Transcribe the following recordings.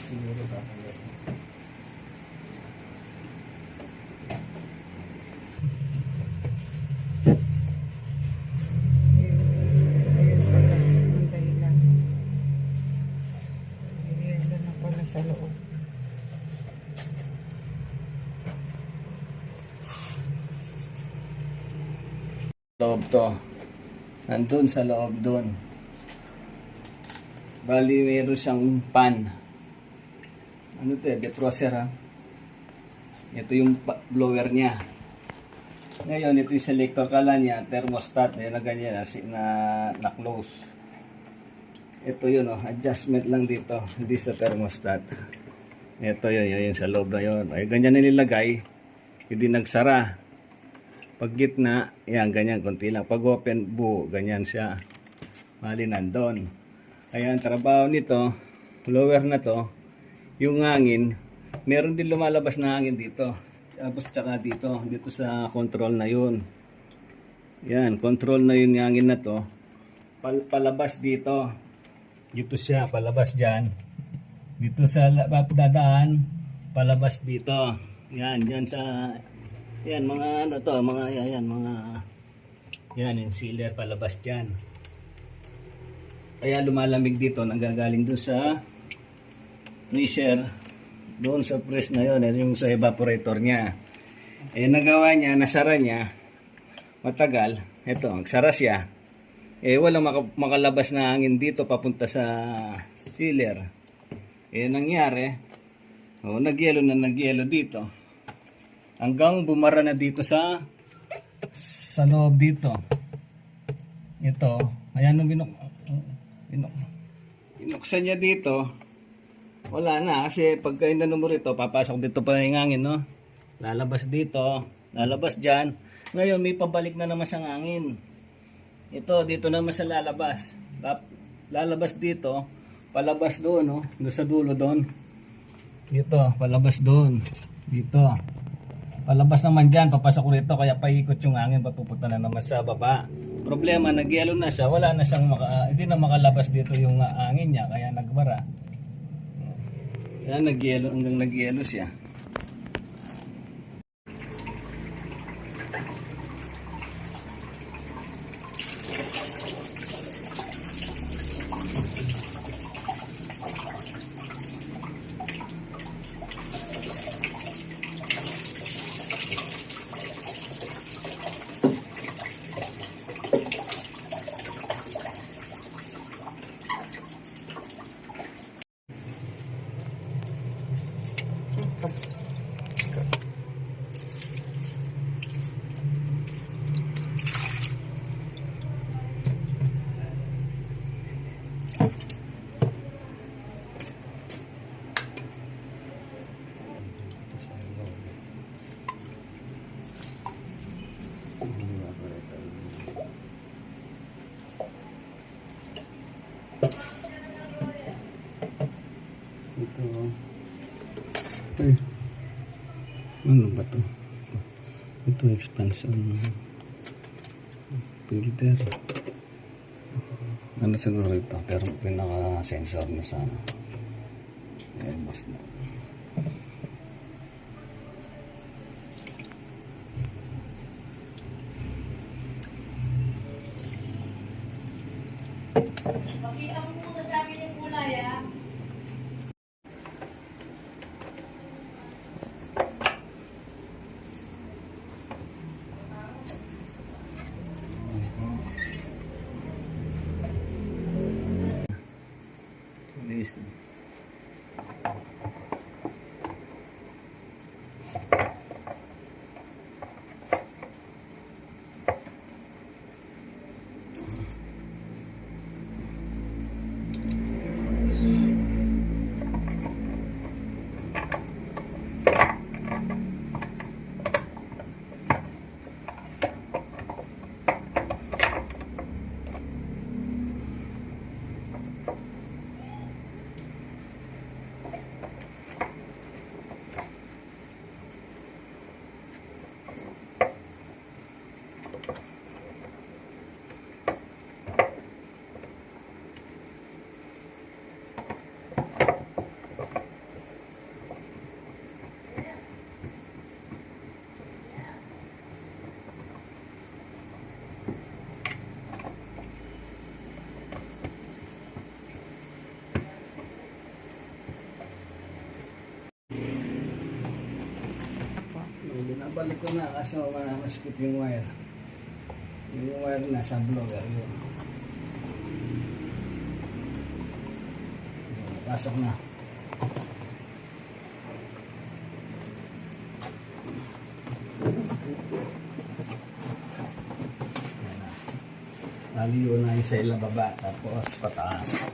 siguro tatanggal. Ayun pala, ang dahilan. Ayun na pala sa loob. Loob to. Nandun sa loob dun. Bali, meron siyang pan. Ano to eh, defroster ha. Ito yung blower niya. Ngayon, ito yung selector kala niya, thermostat. Yan na ganyan na close. Ito yun oh, adjustment lang dito. Hindi sa thermostat. Ito yun sa loob na yun. Ay, ganyan na nilagay. Hindi nagsara. Pag gitna, yan, ganyan, konti lang. Pag open, ganyan siya. Mali nandun. Kaya ang trabaho nito, blower na to, yung hangin, meron din lumalabas na hangin dito. Tapos tsaka dito sa control na yun. Yan, control na yun yung hangin na to. Palabas dito. Dito siya, palabas dyan. Dito sa dadaan, palabas dito. Yan, yan sa... Yan, mga ano to, mga yan, yung sealer palabas dyan. Kaya lumalamig dito, nanggagaling doon sa freezer, doon sa press na yun, yung sa evaporator niya. Eh, nagawa niya, nasara niya, matagal, eto, nagsara siya. Eh, walang makalabas na hangin dito papunta sa sealer. Eh, nangyari, nagyelo dito. Hanggang bumara na dito sa loob dito. Ito, ayan nung binuksan niya dito, wala na kasi pagka inano mo rito, papasok dito pa yung hangin, no? Lalabas dito, lalabas dyan. Ngayon may pabalik na naman siyang hangin. Ito, dito naman sa lalabas. Lalabas dito, palabas doon, no? Doon sa dulo doon. Dito, palabas doon. Dito. Palabas naman dyan, papasok rito, kaya paikot yung hangin, papupunta na naman sa baba. Problema, nagyelo na siya, wala na siyang, hindi na makalabas dito yung hangin niya, kaya nagbara. Kaya nagyelo, hanggang nagyelo siya. Ito. Ay. Ano ba to? Ito expansion filter. Ano siguro ito? Pero pinaka-sensor na sana. Ayan, mas na. Pakita mo muna sa akin yung kulay, ah. Nabalik ko na kasi maskip yung wire. Yung wire na sa blower yun. Pasok na. Laliyo na yung sa ilababa tapos pataas.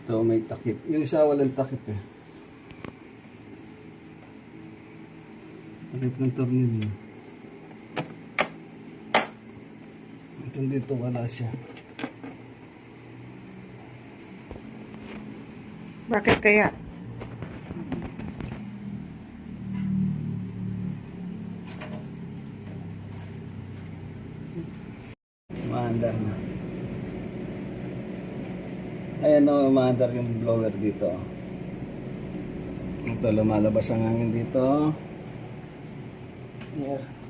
Ito may takip. Yung isa walang takip eh. Takip ng tornilyo. Ito dito wala siya. Bakit kaya? Maandar na. Ayan o, maandar yung blower dito. Ito, lumalabas ang hangin dito.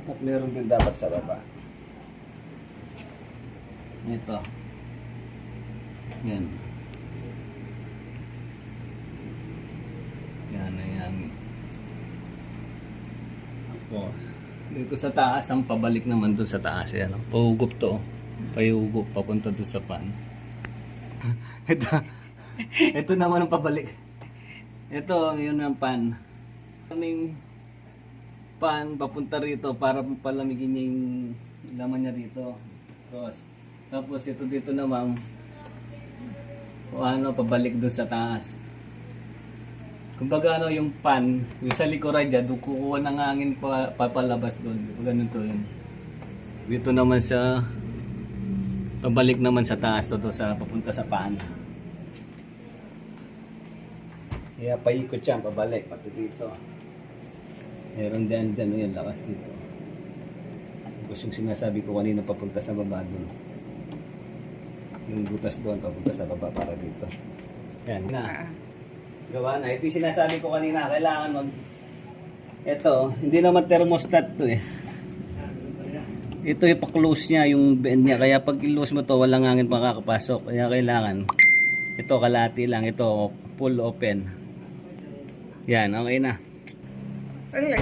At meron din dapat sa baba. Ito. Yan. Yan, ayan. Tapos, dito sa taas, ang pabalik naman dun sa taas. Yan, pahugup to. Payugup, papunta dun sa pan. ito naman ang pabalik. Ito, yun ang pan. Yung pan, papunta rito para palamigin niya yung laman niya dito. Tapos ito dito naman, pabalik dun sa taas. Kumbaga yung pan, yung sa likuran dyan, kukuha ng hangin papalabas doon. Ganito yun. Dito naman sa pabalik naman sa taas, sa papunta sa pan. Kaya paikot siya, pabalik, pati dito. Meron din yung lakas dito. Tapos yung sinasabi ko kanina papunta sa baba doon. Yung butas doon, papunta sa baba para dito. Yan na. Gawa na. Ito yung sinasabi ko kanina, kailangan ito, hindi naman thermostat to eh. Ito yung pa-close niya, yung bend niya. Kaya pag i-close mo to, walang hangin makakapasok. Kaya kailangan, ito kalati lang, ito full open. Yan, okay na. Wala.